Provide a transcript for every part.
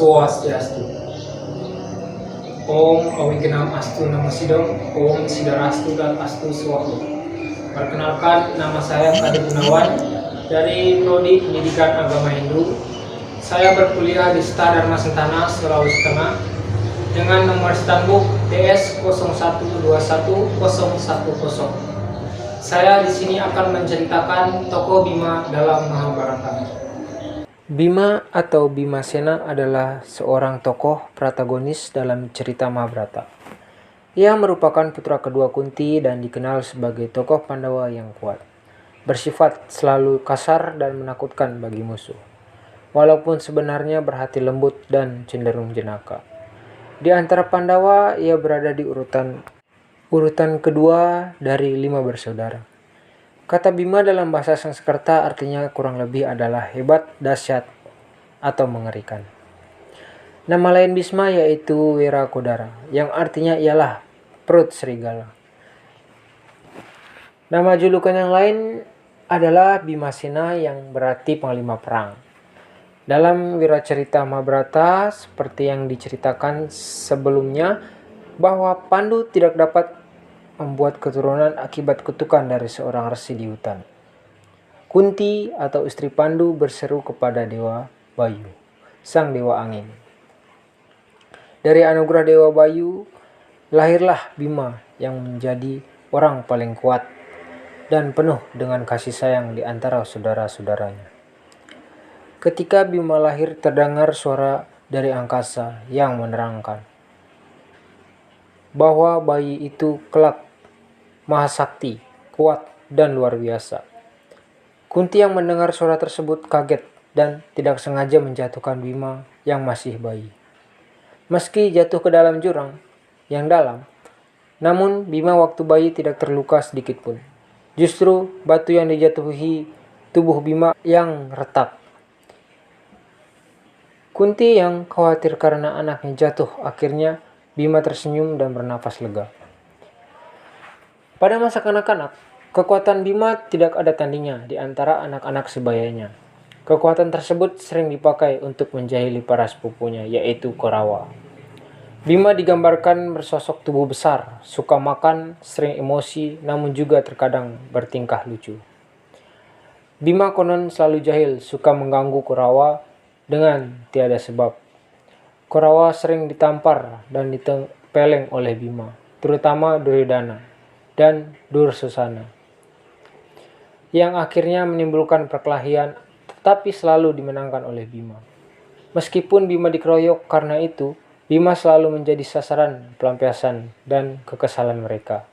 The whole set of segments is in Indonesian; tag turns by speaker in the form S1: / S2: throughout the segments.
S1: Swastiastu. Om Awigenam Astu Nama Sidom, Om Sidarastu dan Astu Swahu. Perkenalkan, nama saya Kade Gunawan dari Prodi Pendidikan Agama Hindu. Saya berkuliah di Seta Dharma Sentana, Sulawesi Tengah dengan nomor stambuk DS 01210010. Saya di sini akan menceritakan tokoh Bima dalam Mahabharata. Bima atau Bimasena adalah seorang tokoh protagonis dalam cerita Mahabharata. Ia merupakan putra kedua Kunti dan dikenal sebagai tokoh Pandawa yang kuat, bersifat selalu kasar dan menakutkan bagi musuh, walaupun sebenarnya berhati lembut dan cenderung jenaka. Di antara Pandawa, ia berada di urutan kedua dari 5 bersaudara. Kata Bima dalam bahasa Sanskerta artinya kurang lebih adalah hebat, dahsyat, atau mengerikan. Nama lain Bisma yaitu Wirakodara, yang artinya ialah perut serigala. Nama julukan yang lain adalah Bimasena yang berarti panglima perang. Dalam wiracarita Mahabharata, seperti yang diceritakan sebelumnya, bahwa Pandu tidak dapat membuat keturunan akibat kutukan dari seorang resi di hutan. Kunti atau istri Pandu berseru kepada Dewa Bayu, sang dewa angin. Dari anugerah Dewa Bayu, lahirlah Bima yang menjadi orang paling kuat dan penuh dengan kasih sayang di antara saudara-saudaranya. Ketika Bima lahir, terdengar suara dari angkasa yang menerangkan bahwa bayi itu kelak mahasakti, kuat, dan luar biasa. Kunti yang mendengar suara tersebut kaget dan tidak sengaja menjatuhkan Bima yang masih bayi. Meski jatuh ke dalam jurang yang dalam, namun Bima waktu bayi tidak terluka sedikit pun. Justru batu yang dijatuhi tubuh Bima yang retak. Kunti yang khawatir karena anaknya jatuh, akhirnya Bima tersenyum dan bernafas lega. Pada masa kanak-kanak, kekuatan Bima tidak ada tandingnya di antara anak-anak sebayanya. Kekuatan tersebut sering dipakai untuk menjahili para sepupunya, yaitu Korawa. Bima digambarkan bersosok tubuh besar, suka makan, sering emosi, namun juga terkadang bertingkah lucu. Bima konon selalu jahil, suka mengganggu Korawa dengan tiada sebab. Korawa sering ditampar dan ditempeleng oleh Bima, terutama Duryodhana dan Dursosana, yang akhirnya menimbulkan perkelahian, tetapi selalu dimenangkan oleh Bima. Meskipun Bima dikeroyok karena itu, Bima selalu menjadi sasaran pelampiasan dan kekesalan mereka.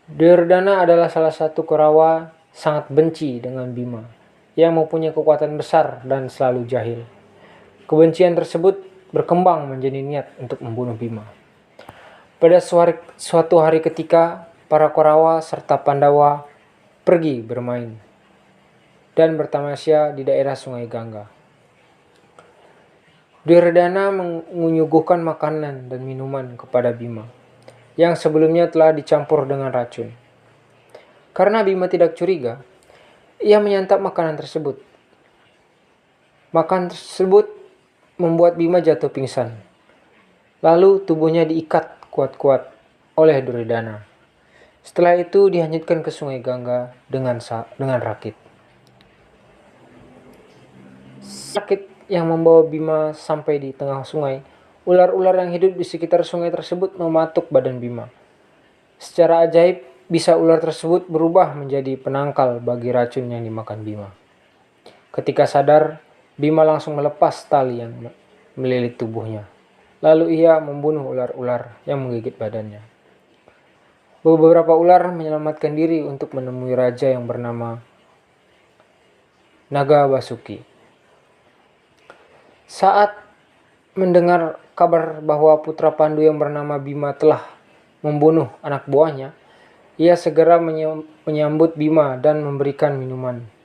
S1: Duryodhana adalah salah satu Korawa sangat benci dengan Bima, yang mempunyai kekuatan besar dan selalu jahil. Kebencian tersebut berkembang menjadi niat untuk membunuh Bima. Pada suatu hari ketika para Korawa serta Pandawa pergi bermain dan bertamasya di daerah Sungai Gangga. Duryodhana menyuguhkan makanan dan minuman kepada Bima yang sebelumnya telah dicampur dengan racun. Karena Bima tidak curiga, ia menyantap makanan tersebut. Makanan tersebut membuat Bima jatuh pingsan. Lalu tubuhnya diikat kuat-kuat oleh Duryodhana. Setelah itu dihanyutkan ke Sungai Gangga dengan rakit. Rakit yang membawa Bima sampai di tengah sungai, ular-ular yang hidup di sekitar sungai tersebut mematuk badan Bima. Secara ajaib, bisa ular tersebut berubah menjadi penangkal bagi racun yang dimakan Bima. Ketika sadar, Bima langsung melepas tali yang melilit tubuhnya. Lalu ia membunuh ular-ular yang menggigit badannya. Beberapa ular menyelamatkan diri untuk menemui raja yang bernama Naga Basuki. Saat mendengar kabar bahwa putra Pandu yang bernama Bima telah membunuh anak buahnya, ia segera menyambut Bima dan memberikan minuman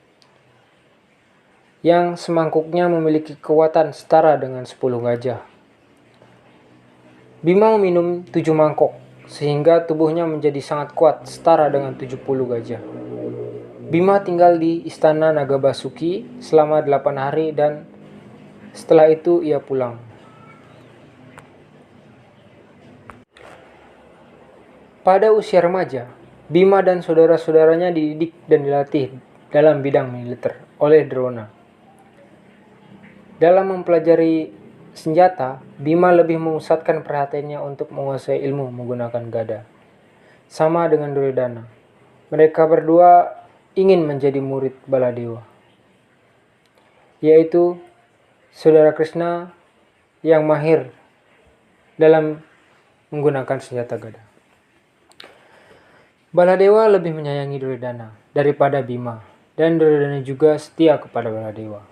S1: yang semangkuknya memiliki kekuatan setara dengan 10 gajah. Bima meminum 7 mangkok, sehingga tubuhnya menjadi sangat kuat setara dengan 70 gajah. Bima tinggal di istana Naga Basuki selama 8 hari dan Setelah itu ia pulang. Pada usia remaja, Bima dan saudara-saudaranya dididik dan dilatih dalam bidang militer oleh Drona. Dalam mempelajari senjata, Bima lebih memusatkan perhatiannya untuk menguasai ilmu menggunakan gada. Sama dengan Duryodhana, mereka berdua ingin menjadi murid Baladewa, yaitu saudara Krishna yang mahir dalam menggunakan senjata gada. Baladewa lebih menyayangi Duryodhana daripada Bima, dan Duryodhana juga setia kepada Baladewa.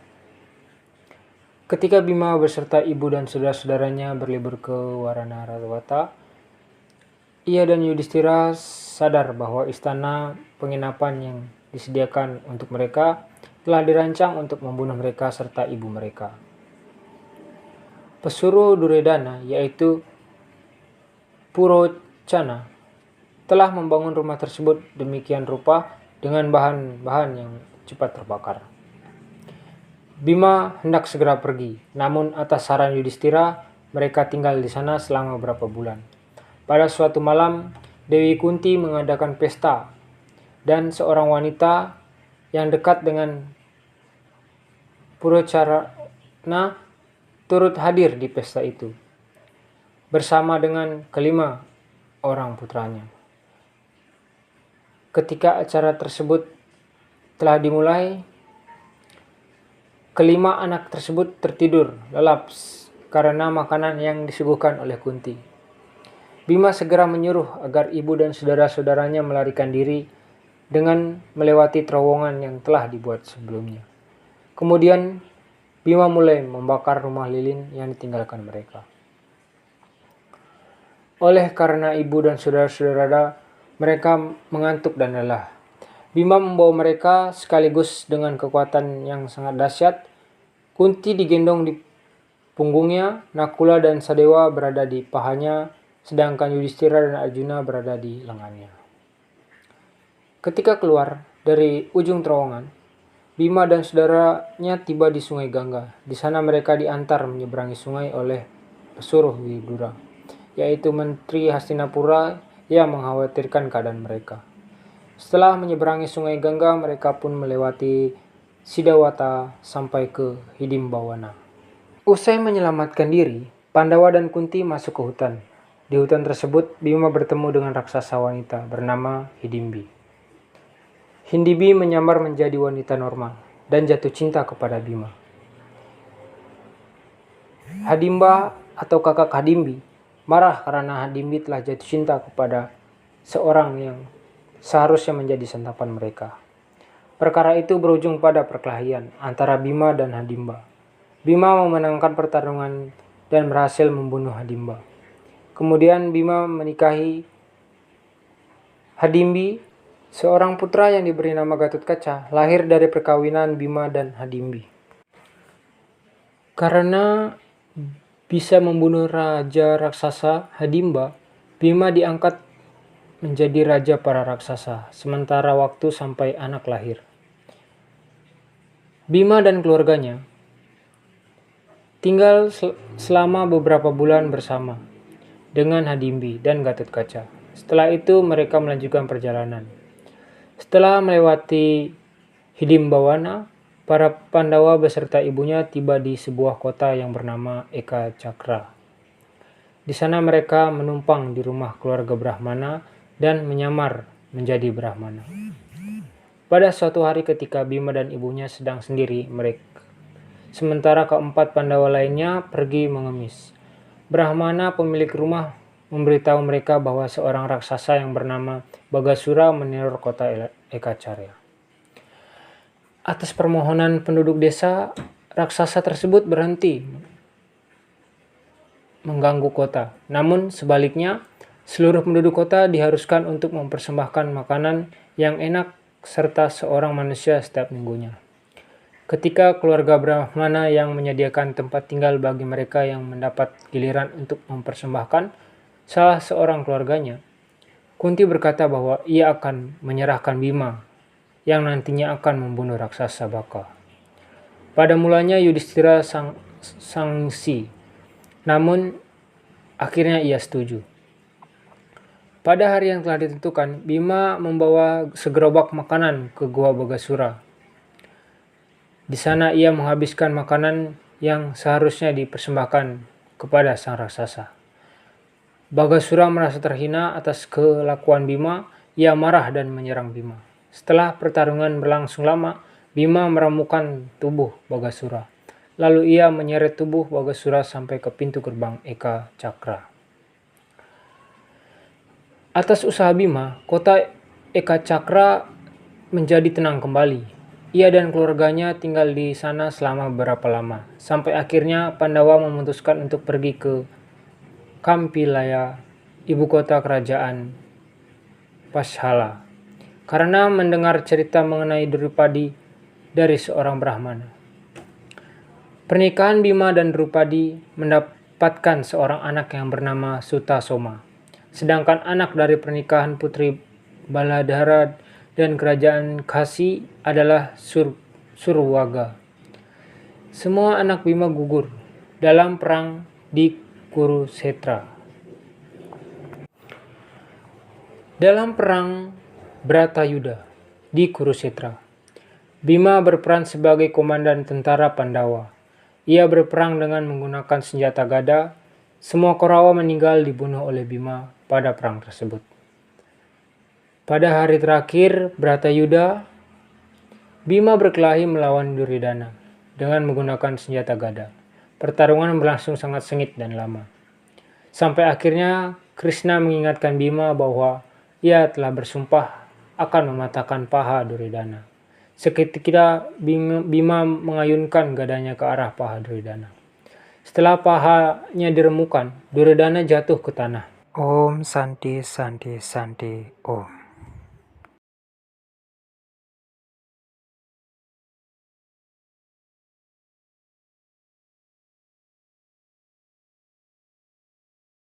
S1: Ketika Bima beserta ibu dan saudara-saudaranya berlibur ke Waranarawata, ia dan Yudhistira sadar bahwa istana penginapan yang disediakan untuk mereka telah dirancang untuk membunuh mereka serta ibu mereka. Pesuruh Duryodhana, yaitu Purocana, telah membangun rumah tersebut demikian rupa dengan bahan-bahan yang cepat terbakar. Bima hendak segera pergi, namun atas saran Yudhistira, mereka tinggal di sana selama beberapa bulan. Pada suatu malam, Dewi Kunti mengadakan pesta, dan seorang wanita yang dekat dengan Purocana turut hadir di pesta itu, bersama dengan kelima orang putranya. Ketika acara tersebut telah dimulai, kelima anak tersebut tertidur lelap karena makanan yang disuguhkan oleh Kunti. Bima segera menyuruh agar ibu dan saudara-saudaranya melarikan diri dengan melewati terowongan yang telah dibuat sebelumnya. Kemudian Bima mulai membakar rumah lilin yang ditinggalkan mereka. Oleh karena ibu dan saudara-saudara mereka mengantuk dan lelah, Bima membawa mereka sekaligus dengan kekuatan yang sangat dahsyat. Kunti digendong di punggungnya, Nakula dan Sadewa berada di pahanya, sedangkan Yudhistira dan Arjuna berada di lengannya. Ketika keluar dari ujung terowongan, Bima dan saudaranya tiba di Sungai Gangga. Di sana mereka diantar menyeberangi sungai oleh pesuruh Widura, yaitu Menteri Hastinapura yang mengkhawatirkan keadaan mereka. Setelah menyeberangi Sungai Gangga, mereka pun melewati Sidawata sampai ke Hidimbawana. Usai menyelamatkan diri, Pandawa dan Kunti masuk ke hutan. Di hutan tersebut, Bima bertemu dengan raksasa wanita bernama Hidimbi. Hidimbi menyamar menjadi wanita normal dan jatuh cinta kepada Bima. Hadimba atau kakak Hidimbi marah karena Hidimbi telah jatuh cinta kepada seorang yang seharusnya menjadi santapan mereka. Perkara itu berujung pada perkelahian antara Bima dan Hadimba. Bima memenangkan pertarungan dan berhasil membunuh Hadimba. Kemudian Bima menikahi Hadimbi, seorang putra yang diberi nama Gatotkaca, lahir dari perkawinan Bima dan Hadimbi. Karena bisa membunuh raja raksasa Hadimba, Bima diangkat menjadi raja para raksasa, sementara waktu sampai anak lahir. Bima dan keluarganya tinggal selama beberapa bulan bersama dengan Hadimbi dan Gatotkaca. Setelah itu mereka melanjutkan perjalanan. Setelah melewati Hidimbawana, para Pandawa beserta ibunya tiba di sebuah kota yang bernama Eka Cakra. Di sana mereka menumpang di rumah keluarga Brahmana dan menyamar menjadi Brahmana. Pada suatu hari ketika Bima dan ibunya sedang sendiri, sementara keempat Pandawa lainnya pergi mengemis. Brahmana pemilik rumah memberitahu mereka bahwa seorang raksasa yang bernama Bagasura meneror kota Ekacarya. Atas permohonan penduduk desa, raksasa tersebut berhenti mengganggu kota. Namun sebaliknya, seluruh penduduk kota diharuskan untuk mempersembahkan makanan yang enak serta seorang manusia setiap minggunya. Ketika keluarga Brahmana yang menyediakan tempat tinggal bagi mereka yang mendapat giliran untuk mempersembahkan salah seorang keluarganya, Kunti berkata bahwa ia akan menyerahkan Bima yang nantinya akan membunuh raksasa Baka. Pada mulanya Yudhistira sanksi. Namun akhirnya ia setuju. Pada hari yang telah ditentukan, Bima membawa segerobak makanan ke Gua Bagasura. Di sana ia menghabiskan makanan yang seharusnya dipersembahkan kepada sang raksasa. Bagasura merasa terhina atas kelakuan Bima. Ia marah dan menyerang Bima. Setelah pertarungan berlangsung lama, Bima meramukan tubuh Bagasura. Lalu ia menyeret tubuh Bagasura sampai ke pintu gerbang Eka Cakra. Atas usaha Bima, kota Eka Cakra menjadi tenang kembali. Ia dan keluarganya tinggal di sana selama beberapa lama, sampai akhirnya Pandawa memutuskan untuk pergi ke Kampilaya, ibu kota kerajaan Pashala, karena mendengar cerita mengenai Drupadi dari seorang Brahmana. Pernikahan Bima dan Drupadi mendapatkan seorang anak yang bernama Sutasoma, sedangkan anak dari pernikahan putri Baladhara dan kerajaan Kasi adalah Surwaga. Semua anak Bima gugur dalam perang di Kurukshetra. Dalam perang Bratayuda di Kurukshetra, Bima berperan sebagai komandan tentara Pandawa. Ia berperang dengan menggunakan senjata gada. Semua Korawa meninggal dibunuh oleh Bima pada perang tersebut. Pada hari terakhir Bratayuda, Bima berkelahi melawan Duryodhana dengan menggunakan senjata gada. Pertarungan berlangsung sangat sengit dan lama. Sampai akhirnya Krishna mengingatkan Bima bahwa ia telah bersumpah akan mematahkan paha Duryodhana. Seketika Bima mengayunkan gadanya ke arah paha Duryodhana. Setelah pahanya diremukan, Duryodhana jatuh ke tanah. Om Santi Santi Santi Om.